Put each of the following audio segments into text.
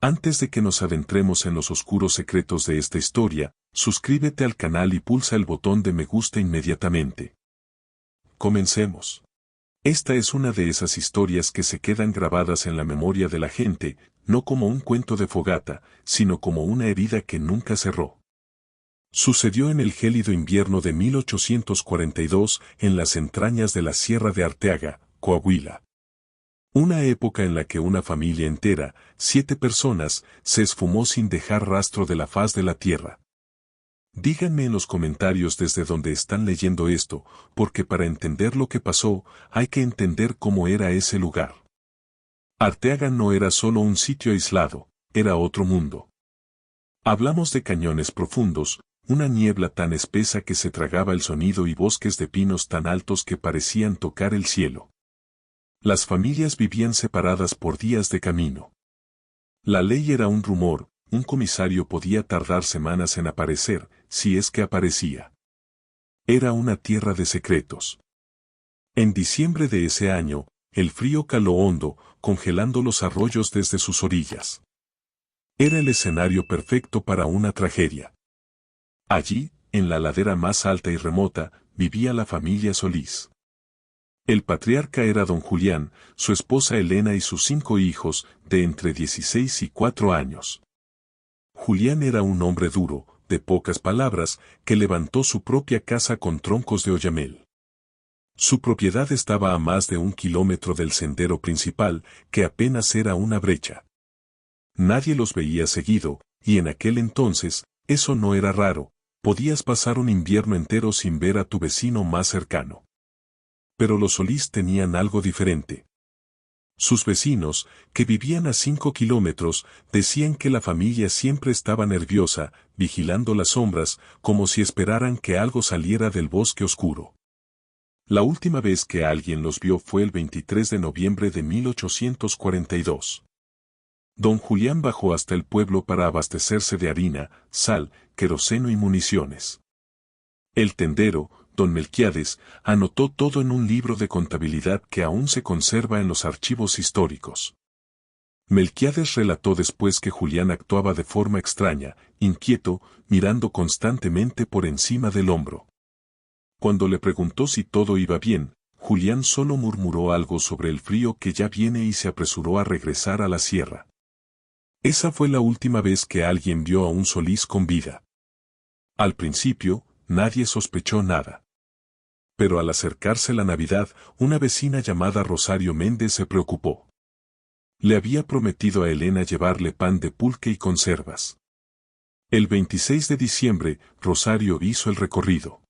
Antes de que nos adentremos en los oscuros secretos de esta historia, suscríbete al canal y pulsa el botón de me gusta inmediatamente. Comencemos. Esta es una de esas historias que se quedan grabadas en la memoria de la gente, no como un cuento de fogata, sino como una herida que nunca cerró. Sucedió en el gélido invierno de 1842 en las entrañas de la Sierra de Arteaga, Coahuila. Una época en la que una familia entera, 7 personas, se esfumó sin dejar rastro de la faz de la tierra. Díganme en los comentarios desde donde están leyendo esto, porque para entender lo que pasó, hay que entender cómo era ese lugar. Arteaga no era solo un sitio aislado, era otro mundo. Hablamos de cañones profundos, una niebla tan espesa que se tragaba el sonido y bosques de pinos tan altos que parecían tocar el cielo. Las familias vivían separadas por días de camino. La ley era un rumor, un comisario podía tardar semanas en aparecer, si es que aparecía. Era una tierra de secretos. En diciembre de ese año, el frío caló hondo, congelando los arroyos desde sus orillas. Era el escenario perfecto para una tragedia. Allí, en la ladera más alta y remota, vivía la familia Solís. El patriarca era don Julián, su esposa Elena y sus 5 hijos, de entre 16 y 4 años. Julián era un hombre duro, de pocas palabras, que levantó su propia casa con troncos de oyamel. Su propiedad estaba a más de 1 kilómetro del sendero principal, que apenas era una brecha. Nadie los veía seguido, y en aquel entonces, eso no era raro, podías pasar un invierno entero sin ver a tu vecino más cercano. Pero los Solís tenían algo diferente. Sus vecinos, que vivían a 5 kilómetros, decían que la familia siempre estaba nerviosa, vigilando las sombras, como si esperaran que algo saliera del bosque oscuro. La última vez que alguien los vio fue el 23 de noviembre de 1842. Don Julián bajó hasta el pueblo para abastecerse de harina, sal, queroseno y municiones. El tendero, don Melquiades, anotó todo en un libro de contabilidad que aún se conserva en los archivos históricos. Melquiades relató después que Julián actuaba de forma extraña, inquieto, mirando constantemente por encima del hombro. Cuando le preguntó si todo iba bien, Julián solo murmuró algo sobre el frío que ya viene y se apresuró a regresar a la sierra. Esa fue la última vez que alguien vio a un Solís con vida. Al principio, nadie sospechó nada. Pero al acercarse la Navidad, una vecina llamada Rosario Méndez se preocupó. Le había prometido a Elena llevarle pan de pulque y conservas. El 26 de diciembre, Rosario hizo el recorrido.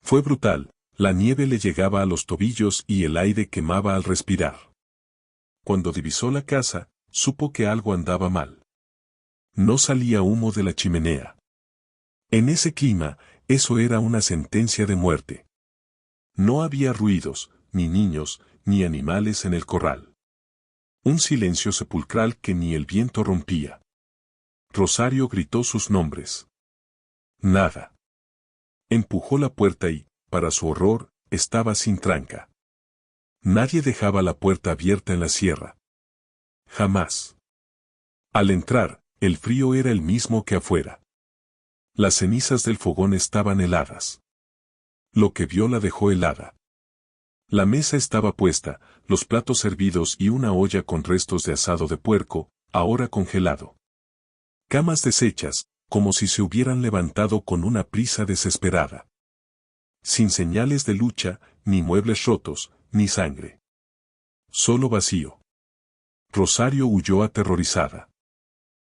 Fue brutal, la nieve le llegaba a los tobillos y el aire quemaba al respirar. Cuando divisó la casa, supo que algo andaba mal. No salía humo de la chimenea. En ese clima, eso era una sentencia de muerte. No había ruidos, ni niños, ni animales en el corral. Un silencio sepulcral que ni el viento rompía. Rosario gritó sus nombres. Nada. Empujó la puerta y, para su horror, estaba sin tranca. Nadie dejaba la puerta abierta en la sierra. Jamás. Al entrar, el frío era el mismo que afuera. Las cenizas del fogón estaban heladas. Lo que vio la dejó helada. La mesa estaba puesta, los platos servidos y una olla con restos de asado de puerco, ahora congelado. Camas deshechas, como si se hubieran levantado con una prisa desesperada. Sin señales de lucha, ni muebles rotos, ni sangre. Solo vacío. Rosario huyó aterrorizada.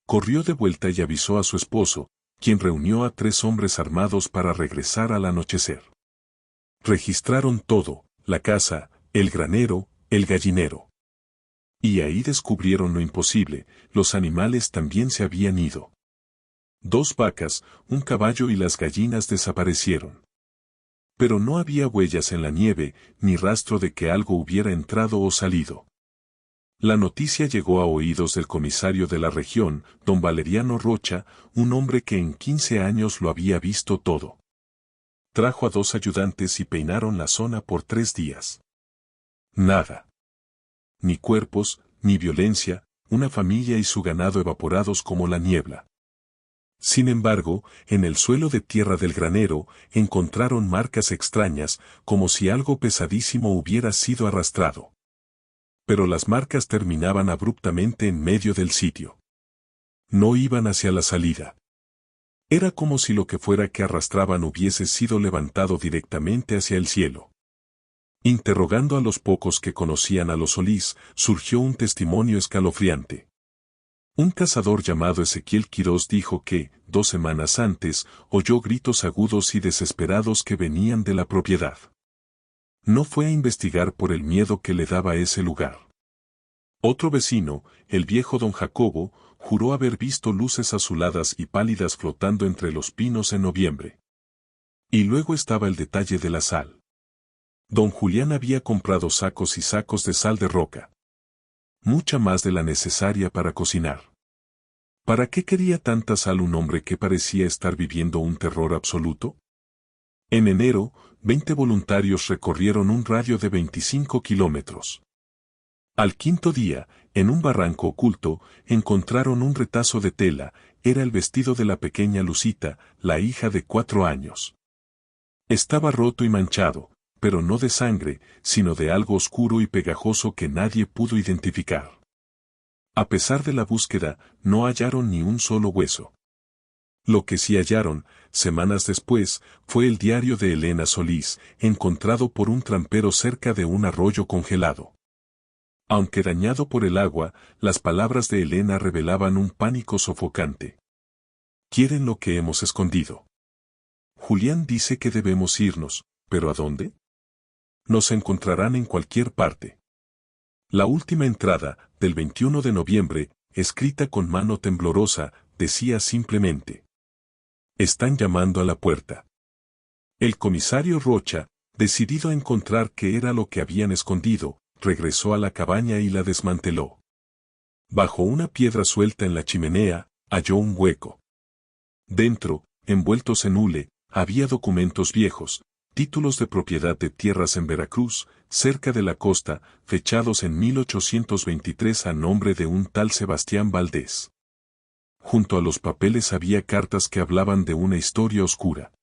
Corrió de vuelta y avisó a su esposo, quien reunió a 3 hombres armados para regresar al anochecer. Registraron todo, la casa, el granero, el gallinero. Y ahí descubrieron lo imposible, los animales también se habían ido. 2 vacas, un caballo y las gallinas desaparecieron. Pero no había huellas en la nieve, ni rastro de que algo hubiera entrado o salido. La noticia llegó a oídos del comisario de la región, don Valeriano Rocha, un hombre que en 15 años lo había visto todo. Trajo a 2 ayudantes y peinaron la zona por 3 días. Nada. Ni cuerpos, ni violencia, una familia y su ganado evaporados como la niebla. Sin embargo, en el suelo de tierra del granero, encontraron marcas extrañas, como si algo pesadísimo hubiera sido arrastrado. Pero las marcas terminaban abruptamente en medio del sitio. No iban hacia la salida. Era como si lo que fuera que arrastraban hubiese sido levantado directamente hacia el cielo. Interrogando a los pocos que conocían a los Solís, surgió un testimonio escalofriante. Un cazador llamado Ezequiel Quirós dijo que, 2 semanas antes, oyó gritos agudos y desesperados que venían de la propiedad. No fue a investigar por el miedo que le daba ese lugar. Otro vecino, el viejo don Jacobo, juró haber visto luces azuladas y pálidas flotando entre los pinos en noviembre. Y luego estaba el detalle de la sal. Don Julián había comprado sacos y sacos de sal de roca. Mucha más de la necesaria para cocinar. ¿Para qué quería tanta sal un hombre que parecía estar viviendo un terror absoluto? En enero, 20 voluntarios recorrieron un radio de 25 kilómetros. Al quinto día, en un barranco oculto, encontraron un retazo de tela, era el vestido de la pequeña Lucita, la hija de 4 años. Estaba roto y manchado, pero no de sangre, sino de algo oscuro y pegajoso que nadie pudo identificar. A pesar de la búsqueda, no hallaron ni un solo hueso. Lo que sí hallaron, semanas después, fue el diario de Elena Solís, encontrado por un trampero cerca de un arroyo congelado. Aunque dañado por el agua, las palabras de Elena revelaban un pánico sofocante. ¿Quieren lo que hemos escondido? Julián dice que debemos irnos, ¿pero a dónde? Nos encontrarán en cualquier parte. La última entrada, del 21 de noviembre, escrita con mano temblorosa, decía simplemente: están llamando a la puerta. El comisario Rocha, decidido a encontrar qué era lo que habían escondido, regresó a la cabaña y la desmanteló. Bajo una piedra suelta en la chimenea, halló un hueco. Dentro, envueltos en hule, había documentos viejos, títulos de propiedad de tierras en Veracruz, cerca de la costa, fechados en 1823 a nombre de un tal Sebastián Valdés. Junto a los papeles había cartas que hablaban de una historia oscura.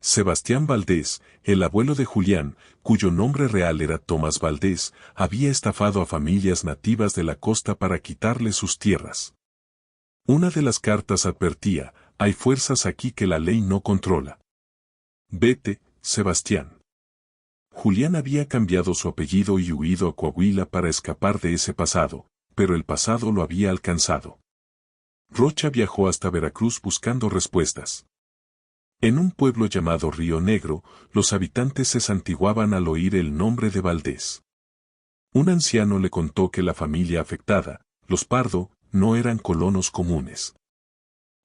Sebastián Valdés, el abuelo de Julián, cuyo nombre real era Tomás Valdés, había estafado a familias nativas de la costa para quitarle sus tierras. Una de las cartas advertía: hay fuerzas aquí que la ley no controla. Vete, Sebastián. Julián había cambiado su apellido y huido a Coahuila para escapar de ese pasado, pero el pasado lo había alcanzado. Rocha viajó hasta Veracruz buscando respuestas. En un pueblo llamado Río Negro, los habitantes se santiguaban al oír el nombre de Valdés. Un anciano le contó que la familia afectada, los Pardo, no eran colonos comunes.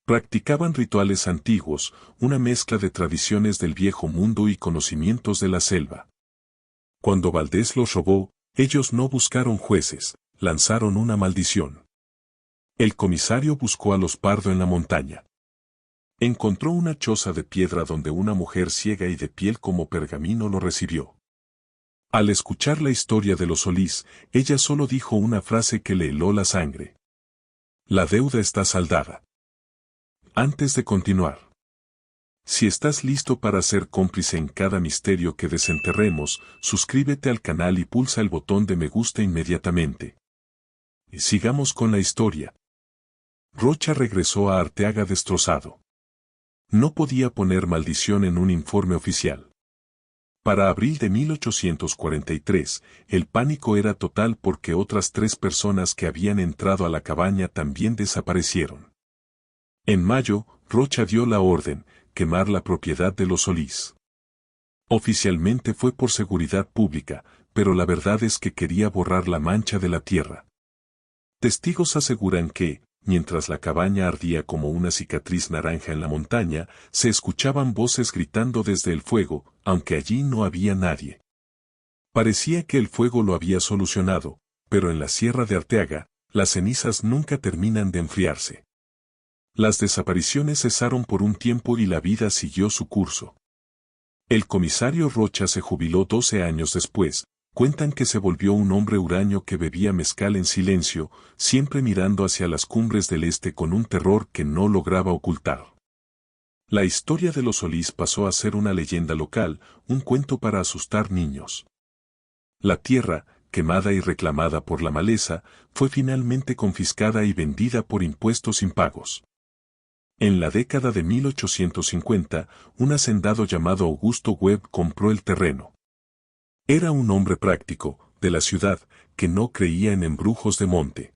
Practicaban rituales antiguos, una mezcla de tradiciones del viejo mundo y conocimientos de la selva. Cuando Valdés los robó, ellos no buscaron jueces, lanzaron una maldición. El comisario buscó a los Pardo en la montaña. Encontró una choza de piedra donde una mujer ciega y de piel como pergamino lo recibió. Al escuchar la historia de los Solís, ella solo dijo una frase que le heló la sangre. La deuda está saldada. Antes de continuar, si estás listo para ser cómplice en cada misterio que desenterremos, suscríbete al canal y pulsa el botón de me gusta inmediatamente. Y sigamos con la historia. Rocha regresó a Arteaga destrozado. No podía poner maldición en un informe oficial. Para abril de 1843, el pánico era total porque otras 3 personas que habían entrado a la cabaña también desaparecieron. En mayo, Rocha dio la orden: quemar la propiedad de los Solís. Oficialmente fue por seguridad pública, pero la verdad es que quería borrar la mancha de la tierra. Testigos aseguran que, mientras la cabaña ardía como una cicatriz naranja en la montaña, se escuchaban voces gritando desde el fuego, aunque allí no había nadie. Parecía que el fuego lo había solucionado, pero en la sierra de Arteaga, las cenizas nunca terminan de enfriarse. Las desapariciones cesaron por un tiempo y la vida siguió su curso. El comisario Rocha se jubiló 12 años después, Cuentan que se volvió un hombre huraño que bebía mezcal en silencio, siempre mirando hacia las cumbres del este con un terror que no lograba ocultar. La historia de los Solís pasó a ser una leyenda local, un cuento para asustar niños. La tierra, quemada y reclamada por la maleza, fue finalmente confiscada y vendida por impuestos impagos. En la década de 1850, un hacendado llamado Augusto Webb compró el terreno. Era un hombre práctico, de la ciudad, que no creía en embrujos de monte.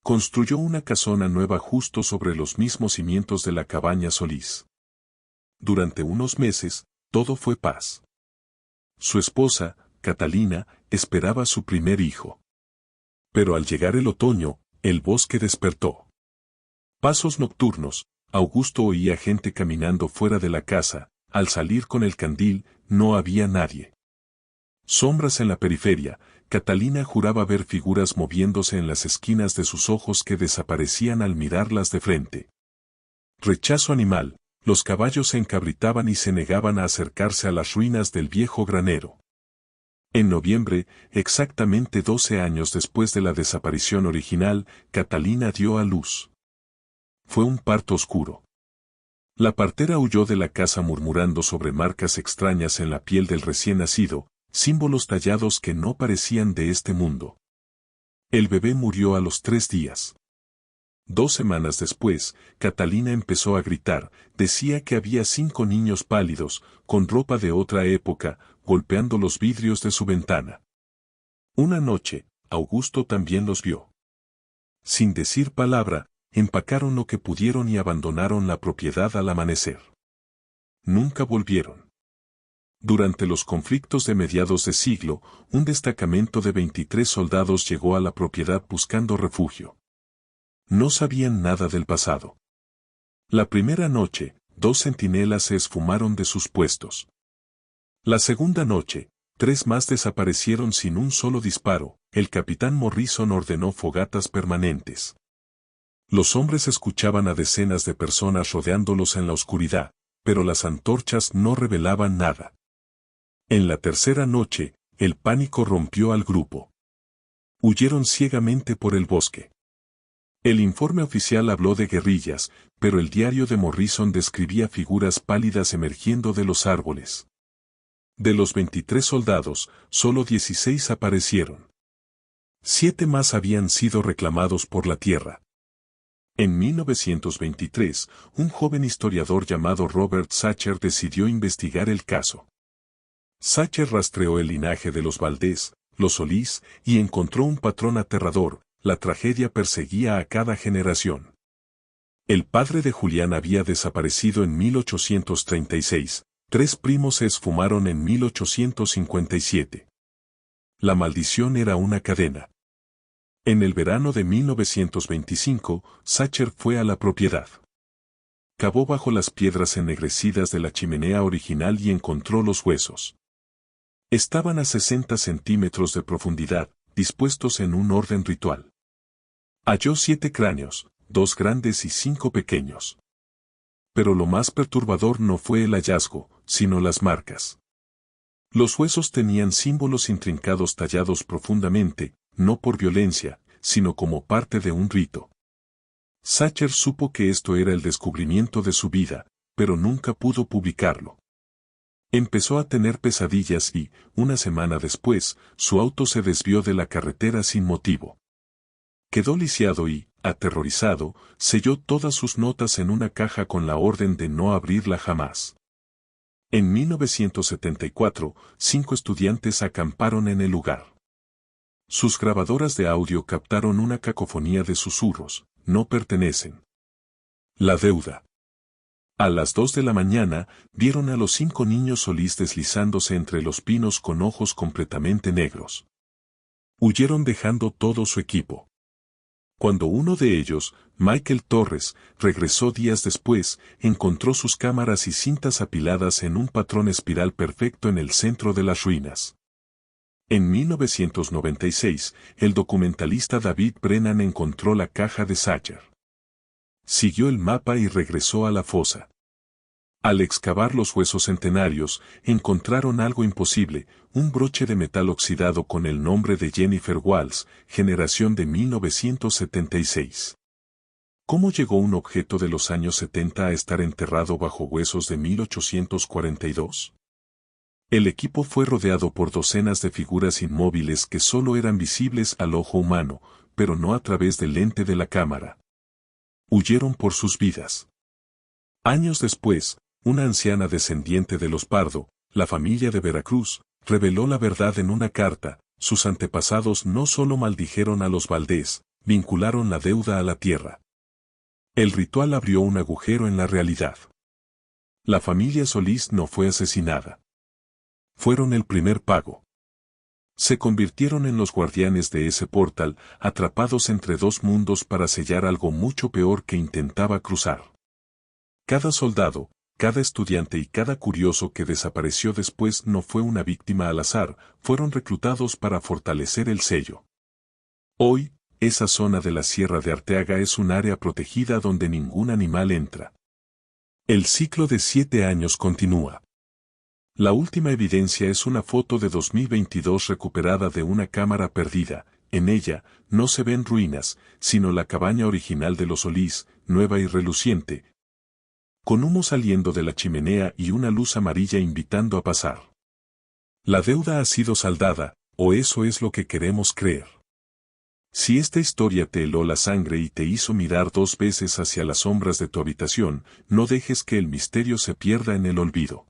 Construyó una casona nueva justo sobre los mismos cimientos de la cabaña Solís. Durante unos meses, todo fue paz. Su esposa, Catalina, esperaba su primer hijo. Pero al llegar el otoño, el bosque despertó. Pasos nocturnos, Augusto oía gente caminando fuera de la casa, al salir con el candil, no había nadie. Sombras en la periferia, Catalina juraba ver figuras moviéndose en las esquinas de sus ojos que desaparecían al mirarlas de frente. Rechazo animal, los caballos se encabritaban y se negaban a acercarse a las ruinas del viejo granero. En noviembre, exactamente 12 años después de la desaparición original, Catalina dio a luz. Fue un parto oscuro. La partera huyó de la casa murmurando sobre marcas extrañas en la piel del recién nacido, símbolos tallados que no parecían de este mundo. El bebé murió a los 3 días. 2 semanas después, Catalina empezó a gritar, decía que había 5 niños pálidos, con ropa de otra época, golpeando los vidrios de su ventana. Una noche, Augusto también los vio. Sin decir palabra, empacaron lo que pudieron y abandonaron la propiedad al amanecer. Nunca volvieron. Durante los conflictos de mediados de siglo, un destacamento de 23 soldados llegó a la propiedad buscando refugio. No sabían nada del pasado. La primera noche, 2 centinelas se esfumaron de sus puestos. La segunda noche, 3 más desaparecieron sin un solo disparo. El capitán Morrison ordenó fogatas permanentes. Los hombres escuchaban a decenas de personas rodeándolos en la oscuridad, pero las antorchas no revelaban nada. En la tercera noche, el pánico rompió al grupo. Huyeron ciegamente por el bosque. El informe oficial habló de guerrillas, pero el diario de Morrison describía figuras pálidas emergiendo de los árboles. De los 23 soldados, solo 16 aparecieron. 7 más habían sido reclamados por la tierra. En 1923, un joven historiador llamado Robert Sacher decidió investigar el caso. Sacher rastreó el linaje de los Valdés, los Solís, y encontró un patrón aterrador: la tragedia perseguía a cada generación. El padre de Julián había desaparecido en 1836, 3 primos se esfumaron en 1857. La maldición era una cadena. En el verano de 1925, Sacher fue a la propiedad. Cavó bajo las piedras ennegrecidas de la chimenea original y encontró los huesos. Estaban a 60 centímetros de profundidad, dispuestos en un orden ritual. Halló 7 cráneos, 2 grandes y 5 pequeños. Pero lo más perturbador no fue el hallazgo, sino las marcas. Los huesos tenían símbolos intrincados tallados profundamente, no por violencia, sino como parte de un rito. Sacher supo que esto era el descubrimiento de su vida, pero nunca pudo publicarlo. Empezó a tener pesadillas y, una semana después, su auto se desvió de la carretera sin motivo. Quedó lisiado y, aterrorizado, selló todas sus notas en una caja con la orden de no abrirla jamás. En 1974, 5 estudiantes acamparon en el lugar. Sus grabadoras de audio captaron una cacofonía de susurros: no pertenecen. La deuda. A las 2 de la mañana, vieron a los 5 niños Solís deslizándose entre los pinos con ojos completamente negros. Huyeron dejando todo su equipo. Cuando uno de ellos, Michael Torres, regresó días después, encontró sus cámaras y cintas apiladas en un patrón espiral perfecto en el centro de las ruinas. En 1996, el documentalista David Brennan encontró la caja de Sacher. Siguió el mapa y regresó a la fosa. Al excavar los huesos centenarios, encontraron algo imposible, un broche de metal oxidado con el nombre de Jennifer Walls, generación de 1976. ¿Cómo llegó un objeto de los años 70 a estar enterrado bajo huesos de 1842? El equipo fue rodeado por docenas de figuras inmóviles que solo eran visibles al ojo humano, pero no a través del lente de la cámara. Huyeron por sus vidas. Años después, una anciana descendiente de los Pardo, la familia de Veracruz, reveló la verdad en una carta. Sus antepasados no solo maldijeron a los Valdés, vincularon la deuda a la tierra. El ritual abrió un agujero en la realidad. La familia Solís no fue asesinada. Fueron el primer pago. Se convirtieron en los guardianes de ese portal, atrapados entre dos mundos para sellar algo mucho peor que intentaba cruzar. Cada soldado, cada estudiante y cada curioso que desapareció después no fue una víctima al azar, fueron reclutados para fortalecer el sello. Hoy, esa zona de la Sierra de Arteaga es un área protegida donde ningún animal entra. El ciclo de 7 años continúa. La última evidencia es una foto de 2022 recuperada de una cámara perdida. En ella, no se ven ruinas, sino la cabaña original de los Solís, nueva y reluciente, con humo saliendo de la chimenea y una luz amarilla invitando a pasar. La deuda ha sido saldada, o eso es lo que queremos creer. Si esta historia te heló la sangre y te hizo mirar 2 veces hacia las sombras de tu habitación, no dejes que el misterio se pierda en el olvido.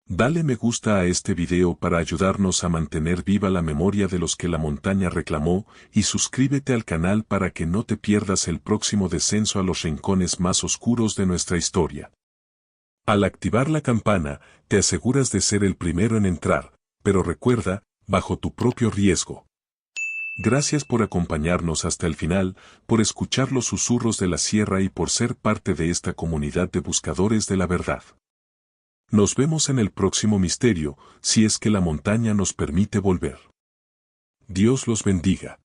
Dale me gusta a este video para ayudarnos a mantener viva la memoria de los que la montaña reclamó, y suscríbete al canal para que no te pierdas el próximo descenso a los rincones más oscuros de nuestra historia. Al activar la campana, te aseguras de ser el primero en entrar, pero recuerda, bajo tu propio riesgo. Gracias por acompañarnos hasta el final, por escuchar los susurros de la sierra y por ser parte de esta comunidad de buscadores de la verdad. Nos vemos en el próximo misterio, si es que la montaña nos permite volver. Dios los bendiga.